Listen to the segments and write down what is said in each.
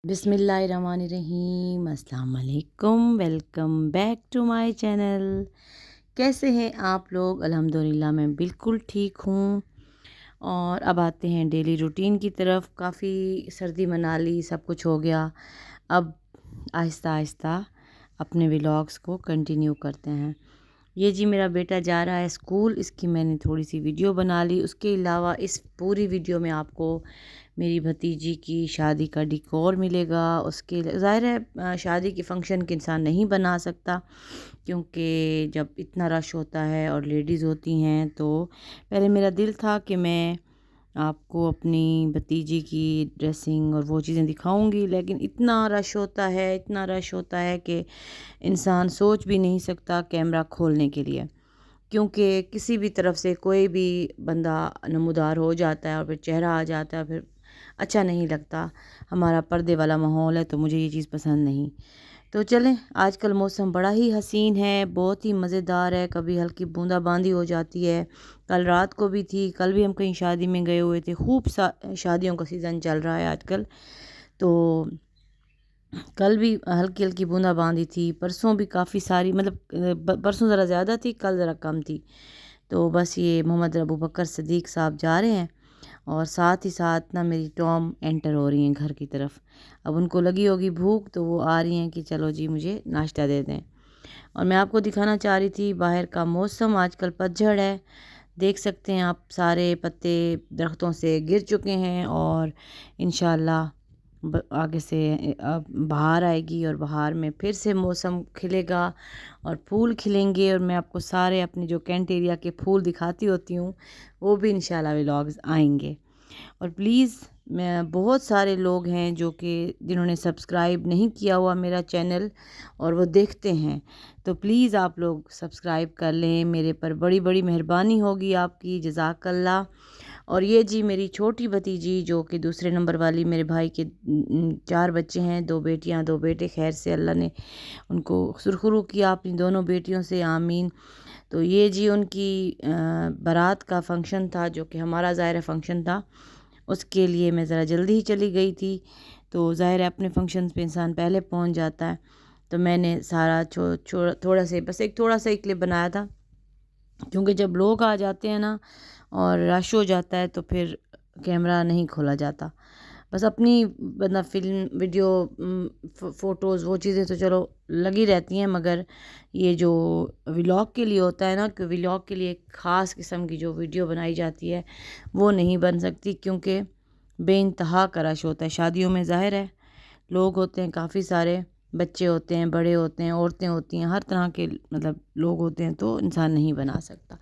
बिस्मिल्लाहिर्रहमानिर्रहीम। अस्सलाम वालेकुम। Welcome back to my channel. कैसे हैं आप लोग? अल्हम्दुलिल्लाह मैं बिल्कुल ठीक हूँ। और अब आते हैं डेली रूटीन की तरफ। काफ़ी सर्दी मना ली, सब कुछ हो गया। अब आहिस्ता आहिस्ता अपने व्लॉग्स को कंटिन्यू करते हैं। ये जी मेरा बेटा जा रहा है स्कूल, इसकी मैंने थोड़ी सी वीडियो बना ली। उसके अलावा इस पूरी वीडियो में आपको मेरी भतीजी की शादी का डिकोर मिलेगा। उसके ज़ाहिर है शादी के फंक्शन के इंसान नहीं बना सकता, क्योंकि जब इतना रश होता है और लेडीज़ होती हैं, तो पहले मेरा दिल था कि मैं आपको अपनी भतीजी की ड्रेसिंग और वो चीज़ें दिखाऊंगी, लेकिन इतना रश होता है, इतना रश होता है कि इंसान सोच भी नहीं सकता कैमरा खोलने के लिए, क्योंकि किसी भी तरफ से कोई भी बंदा नमूदार हो जाता है और फिर चेहरा आ जाता है, फिर अच्छा नहीं लगता। हमारा पर्दे वाला माहौल है, तो मुझे ये चीज़ पसंद नहीं। तो चलें, आजकल मौसम बड़ा ही हसीन है, बहुत ही मज़ेदार है। कभी हल्की बूंदाबांदी हो जाती है, कल रात को भी थी। कल भी हम कहीं शादी में गए हुए थे। खूब शादियों का सीज़न चल रहा है आजकल, तो कल भी हल्की हल्की बूंदाबांदी थी। परसों भी काफ़ी सारी, मतलब परसों ज़रा ज़्यादा थी, कल ज़रा कम थी। तो बस ये मोहम्मद अबू बकर सिद्दीक़ साहब जा रहे हैं, और साथ ही साथ ना मेरी टॉम एंटर हो रही हैं घर की तरफ। अब उनको लगी होगी भूख, तो वो आ रही हैं कि चलो जी मुझे नाश्ता दे दें। और मैं आपको दिखाना चाह रही थी बाहर का मौसम। आजकल पतझड़ है, देख सकते हैं आप, सारे पत्ते दरख्तों से गिर चुके हैं, और इंशाल्लाह आगे से अब बहार आएगी, और बहार में फिर से मौसम खिलेगा और फूल खिलेंगे। और मैं आपको सारे अपने जो कैंट एरिया के फूल दिखाती होती हूँ, वो भी इंशाल्लाह व्लॉग्स आएंगे। और प्लीज़, मैं बहुत सारे लोग हैं जो कि जिन्होंने सब्सक्राइब नहीं किया हुआ मेरा चैनल, और वो देखते हैं, तो प्लीज़ आप लोग सब्सक्राइब कर लें। मेरे पर बड़ी बड़ी मेहरबानी होगी आपकी, जज़ाकल्लाह। और ये जी मेरी छोटी भतीजी, जो कि दूसरे नंबर वाली, मेरे भाई के 4 बच्चे हैं, 2 बेटियां 2 बेटे। खैर से अल्लाह ने उनको सुरखुरू किया अपनी दोनों बेटियों से, आमीन। तो ये जी उनकी बारात का फ़ंक्शन था, जो कि हमारा ज़ाहिर फंक्शन था। उसके लिए मैं ज़रा जल्दी ही चली गई थी। तो ज़ाहिर है अपने फंक्शन पे इंसान पहले पहुंच जाता है। तो मैंने सारा थोड़ा से, बस एक थोड़ा सा ही क्लिप बनाया था, क्योंकि जब लोग आ जाते हैं ना और रश हो जाता है, तो फिर कैमरा नहीं खोला जाता। बस अपनी बंदा फ़िल्म वीडियो फ़ोटोज़ वो चीज़ें तो चलो लगी रहती हैं, मगर ये जो व्लॉग के लिए होता है ना, कि व्लॉग के लिए एक ख़ास किस्म की जो वीडियो बनाई जाती है, वो नहीं बन सकती, क्योंकि बेइंतहा का रश होता है शादियों में। ज़ाहिर है लोग होते हैं काफ़ी सारे, बच्चे होते हैं, बड़े होते हैं, औरतें होती हैं, हर तरह के मतलब लोग होते हैं, तो इंसान नहीं बना सकता।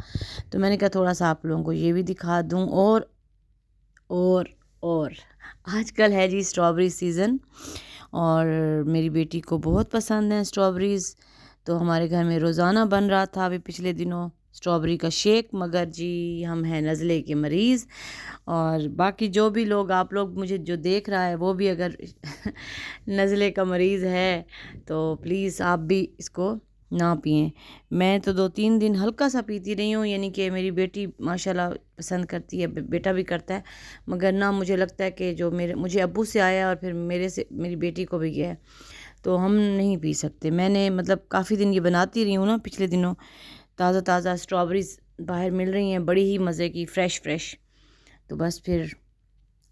तो मैंने कहा थोड़ा सा आप लोगों को ये भी दिखा दूं। और और आजकल है जी स्ट्रॉबेरी सीज़न, और मेरी बेटी को बहुत पसंद है स्ट्रॉबेरीज़। तो हमारे घर में रोज़ाना बन रहा था अभी पिछले दिनों स्ट्रॉबेरी का शेक, मगर जी हम हैं नज़ले के मरीज़। और बाकी जो भी लोग, आप लोग मुझे जो देख रहा है, वो भी अगर नज़ले का मरीज़ है, तो प्लीज़ आप भी इसको ना पिएं। मैं तो 2-3 दिन हल्का सा पीती रही हूँ, यानी कि मेरी बेटी माशाल्लाह पसंद करती है, बेटा भी करता है, मगर ना मुझे लगता है कि जो मुझे अब्बू से आया और फिर मेरे से मेरी बेटी को भी गया है, तो हम नहीं पी सकते। मैंने मतलब काफ़ी दिन ये बनाती रही हूँ ना, पिछले दिनों ताज़ा ताज़ा स्ट्रॉबेरीज़ बाहर मिल रही हैं, बड़ी ही मज़े की, फ़्रेश फ़्रेश। तो बस फिर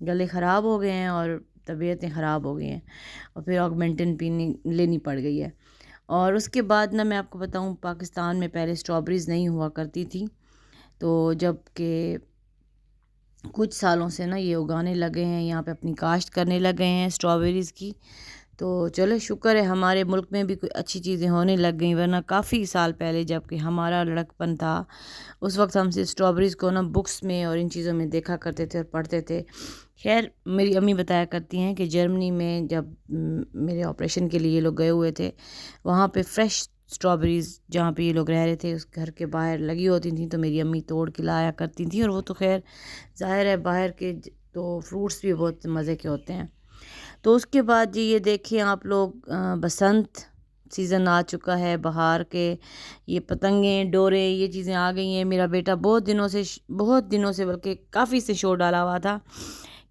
गले ख़राब हो गए हैं और तबीयतें ख़राब हो गई हैं, और फिर ऑगमेंटिन पीनी लेनी पड़ गई है। और उसके बाद ना मैं आपको बताऊं, पाकिस्तान में पहले स्ट्रॉबेरीज़ नहीं हुआ करती थी, तो जब के कुछ सालों से ना ये उगाने लगे हैं, यहाँ पे अपनी काश्त करने लगे हैं स्ट्रॉबेरीज़ की। तो चलो शुक्र है हमारे मुल्क में भी कोई अच्छी चीज़ें होने लग गई, वरना काफ़ी साल पहले जब कि हमारा लड़कपन था, उस वक्त हम सिर्फ स्ट्रॉबेरीज़ को ना बुक्स में और इन चीज़ों में देखा करते थे और पढ़ते थे। खैर मेरी अम्मी बताया करती हैं कि जर्मनी में जब मेरे ऑपरेशन के लिए ये लोग गए हुए थे, वहाँ पे फ्रेश स्ट्रॉबेरीज़ जहाँ पे ये लोग रह रहे थे उस घर के बाहर लगी होती थी, तो मेरी अम्मी तोड़ के लाया करती थी। और वो तो खैर ज़ाहिर है बाहर के तो फ्रूट्स भी बहुत मज़े के होते हैं। तो उसके बाद जी ये देखिए आप लोग, बसंत सीज़न आ चुका है, बहार के ये पतंगें, डोरे, ये चीज़ें आ गई हैं। मेरा बेटा बहुत दिनों से बल्कि काफ़ी से शोर डाला हुआ था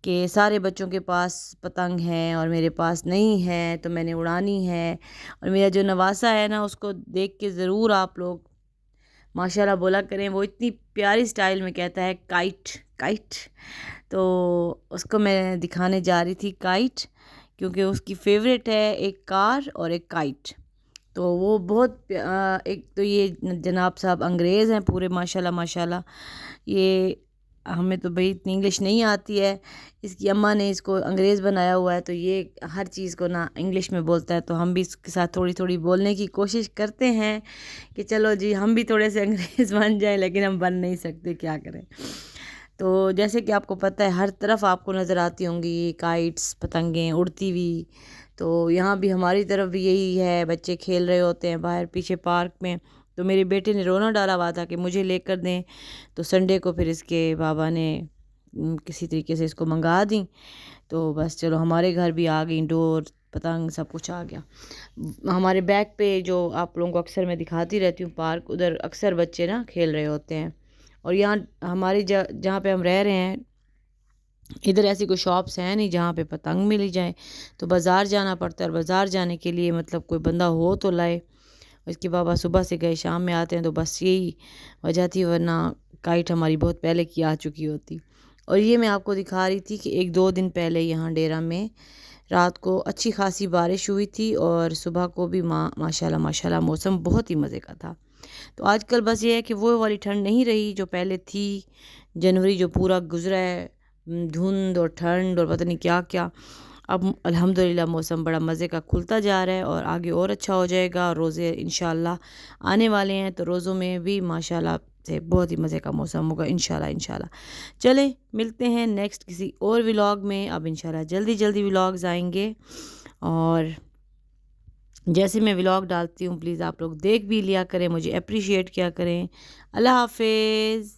کہ سارے بچوں کے پاس پتنگ ہے اور میرے پاس نہیں ہے، تو میں نے اڑانی ہے۔ اور میرا جو نواسا ہے نا، اس کو دیکھ کے ضرور آپ لوگ ماشاءاللہ بولا کریں، وہ اتنی پیاری سٹائل میں کہتا ہے کائٹ کائٹ۔ تو اس کو میں دکھانے جا رہی تھی کائٹ، کیونکہ اس کی فیوریٹ ہے ایک کار اور ایک کائٹ۔ تو وہ بہت ایک تو یہ جناب صاحب انگریز ہیں پورے، ماشاءاللہ ماشاءاللہ۔ یہ ہمیں تو بھئی اتنی انگلش نہیں آتی ہے، اس کی اماں نے اس کو انگریز بنایا ہوا ہے، تو یہ ہر چیز کو نا انگلش میں بولتا ہے، تو ہم بھی اس کے ساتھ تھوڑی تھوڑی بولنے کی کوشش کرتے ہیں کہ چلو جی ہم بھی تھوڑے سے انگریز بن جائیں، لیکن ہم بن نہیں سکتے، کیا کریں۔ تو جیسے کہ آپ کو پتہ ہے ہر طرف آپ کو نظر آتی ہوں گی یہ کائٹس، پتنگیں اڑتی ہوئی، تو یہاں بھی ہماری طرف بھی یہی ہے، بچے کھیل رہے ہوتے ہیں باہر پیچھے پارک میں۔ تو میرے بیٹے نے رونا ڈالا ہوا تھا کہ مجھے لے کر دیں، تو سنڈے کو پھر اس کے بابا نے کسی طریقے سے اس کو منگا دیں، تو بس چلو ہمارے گھر بھی آ گئی ڈور، پتنگ سب کچھ آ گیا۔ ہمارے بیک پہ جو آپ لوگوں کو اکثر میں دکھاتی رہتی ہوں پارک، ادھر اکثر بچے نا کھیل رہے ہوتے ہیں۔ اور یہاں ہماری جہاں پہ ہم رہ رہے ہیں، ادھر ایسی کوئی شاپس ہیں نہیں جہاں پہ پتنگ ملی جائیں، تو بازار جانا پڑتا ہے، اور بازار جانے کے لیے مطلب کوئی بندہ ہو تو لائے۔ اس کے بابا صبح سے گئے، شام میں آتے ہیں، تو بس یہی وجہ تھی، ورنہ کائٹ ہماری بہت پہلے کی آ چکی ہوتی۔ اور یہ میں آپ کو دکھا رہی تھی کہ 1-2 دن پہلے یہاں ڈیرہ میں رات کو اچھی خاصی بارش ہوئی تھی، اور صبح کو بھی ماشاءاللہ ماشاءاللہ موسم بہت ہی مزے کا تھا۔ تو آج کل بس یہ ہے کہ وہ والی ٹھنڈ نہیں رہی جو پہلے تھی، جنوری جو پورا گزرا ہے، دھند اور ٹھنڈ اور پتہ نہیں کیا کیا۔ اب الحمدللہ موسم بڑا مزے کا کھلتا جا رہا ہے، اور آگے اور اچھا ہو جائے گا، اور روزے انشاءاللہ آنے والے ہیں، تو روزوں میں بھی ماشاءاللہ سے بہت ہی مزے کا موسم ہوگا انشاءاللہ انشاءاللہ۔ چلیں ملتے ہیں نیکسٹ کسی اور ولاگ میں، اب انشاءاللہ جلدی جلدی ولاگز آئیں گے، اور جیسے میں ولاگ ڈالتی ہوں پلیز آپ لوگ دیکھ بھی لیا کریں، مجھے اپریشیٹ کیا کریں۔ اللہ حافظ۔